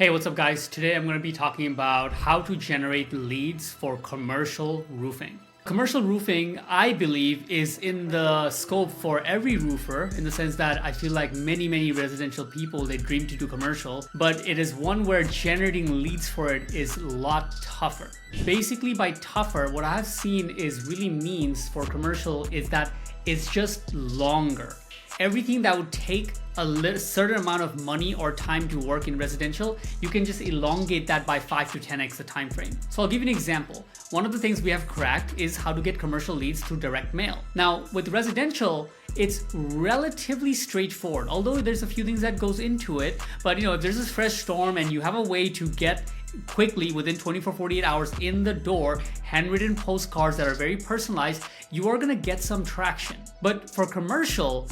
Hey, what's up guys? Today I'm going to be talking about how to generate leads for commercial roofing. Commercial roofing, I believe, is in the scope for every roofer in the sense that I feel like many residential people, they dream to do commercial, but it is one where generating leads for it is a lot tougher. Basically by tougher, what I've seen is really means for commercial is that it's just longer. Everything that would take a certain amount of money or time to work in residential, you can just elongate that by 5 to 10x the time frame. So I'll give you an example. One of the things we have cracked is how to get commercial leads through direct mail. Now with residential, it's relatively straightforward, although there's a few things that goes into it. But if there's this fresh storm and you have a way to get quickly within 24-48 hours in the door handwritten postcards that are very personalized, you are going to get some traction. But for commercial,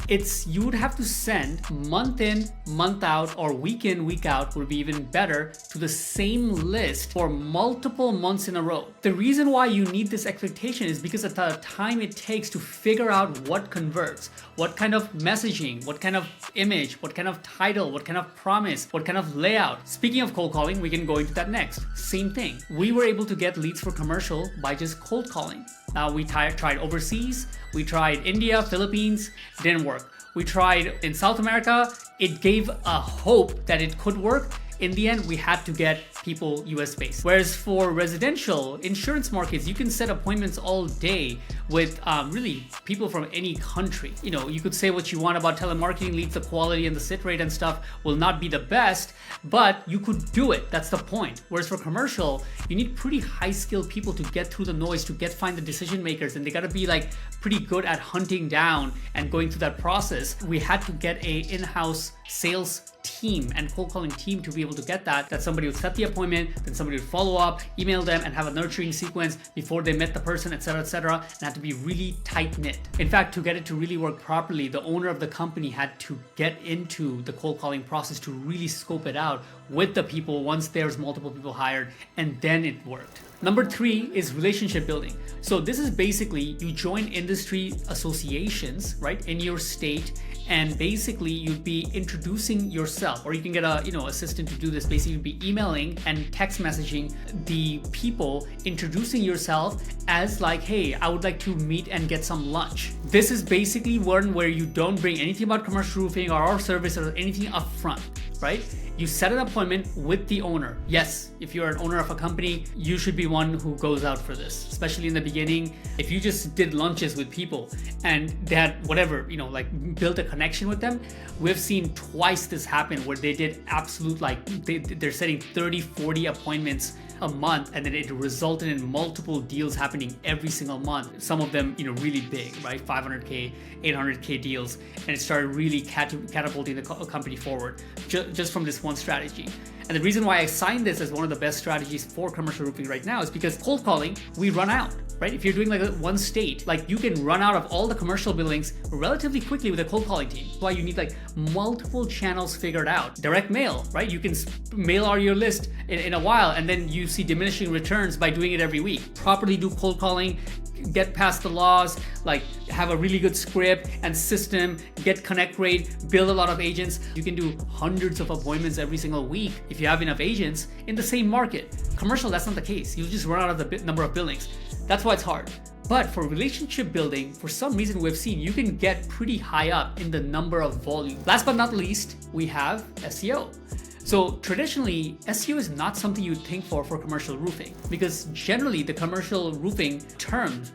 you would have to send month in, month out, or week in, week out would be even better, to the same list for multiple months in a row. The reason why you need this expectation is because of the time it takes to figure out what converts, what kind of messaging, what kind of image, what kind of title, what kind of promise, what kind of layout. Speaking of cold calling, we can go into that next. Same thing. We were able to get leads for commercial by just cold calling. Now we tried overseas, we tried India, Philippines, didn't work. We tried in South America, it gave a hope that it could work. In the end, we had to get people US based. Whereas for residential insurance markets, you can set appointments all day with really people from any country. You could say what you want about telemarketing leads, the quality and the sit rate and stuff will not be the best, but you could do it. That's the point. Whereas for commercial, you need pretty high skilled people to get through the noise, to find the decision makers, and they gotta be like pretty good at hunting down and going through that process. We had to get a in-house sales team and cold calling team to be able to get that somebody would set the appointment, then somebody would follow up, email them, and have a nurturing sequence before they met the person, etc., and had to be really tight knit. In fact, to get it to really work properly, the owner of the company had to get into the cold calling process to really scope it out with the people once there's multiple people hired, and then it worked. Number 3 is relationship building. So this is basically you join industry associations, right, in your state, and basically you'd be introducing yourself, or you can get a assistant to do this. Basically you'd be emailing and text messaging the people, introducing yourself as like, hey, I would like to meet and get some lunch. This is basically one where you don't bring anything about commercial roofing or our service or anything up front, right? You set an appointment with the owner. Yes, if you're an owner of a company, you should be one who goes out for this, especially in the beginning. If you just did lunches with people and they had whatever, built a connection with them, we've seen twice this happen where they did absolute, they're setting 30, 40 appointments a month, and then it resulted in multiple deals happening every single month. Some of them, really big, right? 500K, 800K deals, and it started really catapulting the company forward just from this one strategy. And the reason why I signed this as one of the best strategies for commercial roofing right now is because cold calling, we run out, right? If you're doing one state, you can run out of all the commercial buildings relatively quickly with a cold calling team. That's why you need multiple channels figured out. Direct mail, right? You can mail out your list in a while, and then you see diminishing returns by doing it every week. Properly do cold calling, get past the laws, have a really good script and system, get connect rate, build a lot of agents. You can do hundreds of appointments every single week if you have enough agents in the same market. Commercial, that's not the case. You'll just run out of the number of buildings. That's why it's hard. But for relationship building, for some reason we've seen you can get pretty high up in the number of volume. Last but not least, we have SEO. So traditionally, SEO is not something you'd think for commercial roofing, because generally the commercial roofing terms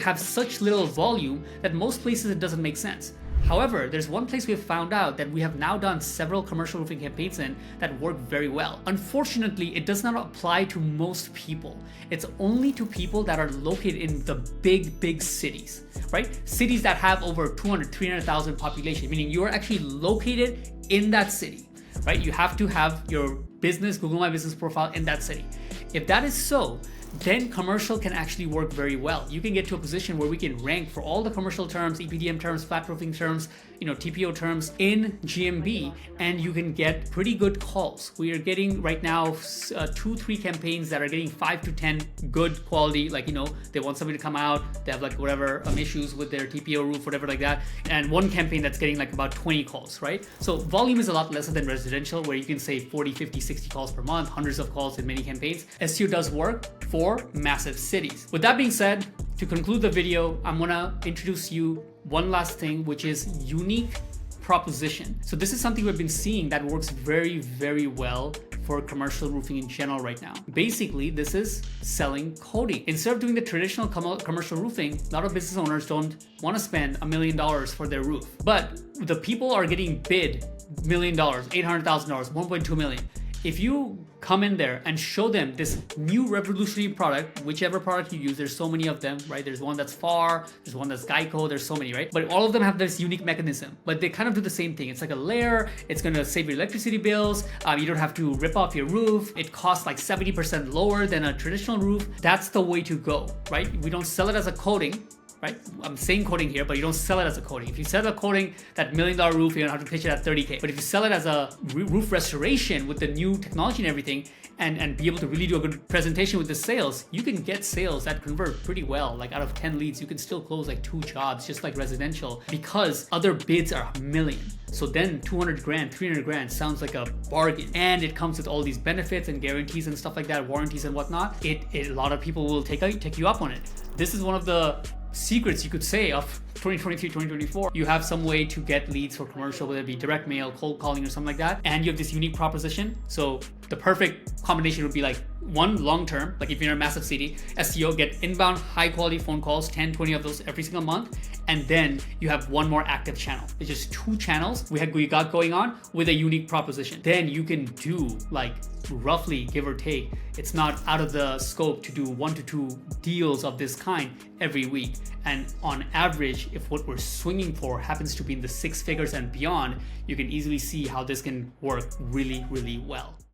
have such little volume that most places it doesn't make sense. However, there's one place we've found out that we have now done several commercial roofing campaigns in that work very well. Unfortunately, it does not apply to most people. It's only to people that are located in the big cities, right? Cities that have over 200, 300,000 population, meaning you are actually located in that city, right? You have to have your business, Google My Business profile in that city. If that is so, then commercial can actually work very well. You can get to a position where we can rank for all the commercial terms, EPDM terms, flat roofing terms, TPO terms in GMB, and you can get pretty good calls. We are getting right now 2-3 campaigns that are getting 5 to 10 good quality, they want somebody to come out, they have whatever issues with their TPO roof, whatever like that, and one campaign that's getting about 20 calls, right? So volume is a lot lesser than residential, where you can say 40, 50, 60 calls per month, hundreds of calls in many campaigns. SEO does work for massive cities. With that being said, to conclude the video, I'm gonna introduce you one last thing, which is unique proposition. So this is something we've been seeing that works very, very well for commercial roofing in general right now. Basically, this is selling coating. Instead of doing the traditional commercial roofing, a lot of business owners don't want to spend $1 million for their roof. But the people are getting bid $1 million, $800,000, $1.2 million. If you come in there and show them this new revolutionary product, whichever product you use, there's so many of them, right? There's one that's FAR, there's one that's Geico, there's so many, right? But all of them have this unique mechanism, but they kind of do the same thing. It's like a layer, it's gonna save your electricity bills, you don't have to rip off your roof, it costs 70% lower than a traditional roof. That's the way to go, right? We don't sell it as a coating, right? I'm saying coating here, but you don't sell it as a coating. If you sell a coating, that $1 million roof, you're gonna have to pitch it at $30K. But if you sell it as a roof restoration with the new technology and everything, and be able to really do a good presentation with the sales, you can get sales that convert pretty well. Out of 10 leads, you can still close 2 jobs, just like residential, because other bids are $1 million. So then 200 grand, 300 grand sounds like a bargain. And it comes with all these benefits and guarantees and stuff like that, warranties and whatnot. A lot of people will take you up on it. This is one of the secrets, you could say, of 2023, 2024. You have some way to get leads for commercial, whether it be direct mail, cold calling, or something like that. And you have this unique proposition. So the perfect combination would be one long term, if you're in a massive city, SEO, get inbound high quality phone calls, 10, 20 of those every single month. And then you have one more active channel. It's just 2 channels we got going on with a unique proposition. Then you can do roughly, give or take, it's not out of the scope to do 1 to 2 deals of this kind every week. And on average, if what we're swinging for happens to be in the 6 figures and beyond, you can easily see how this can work really, really well.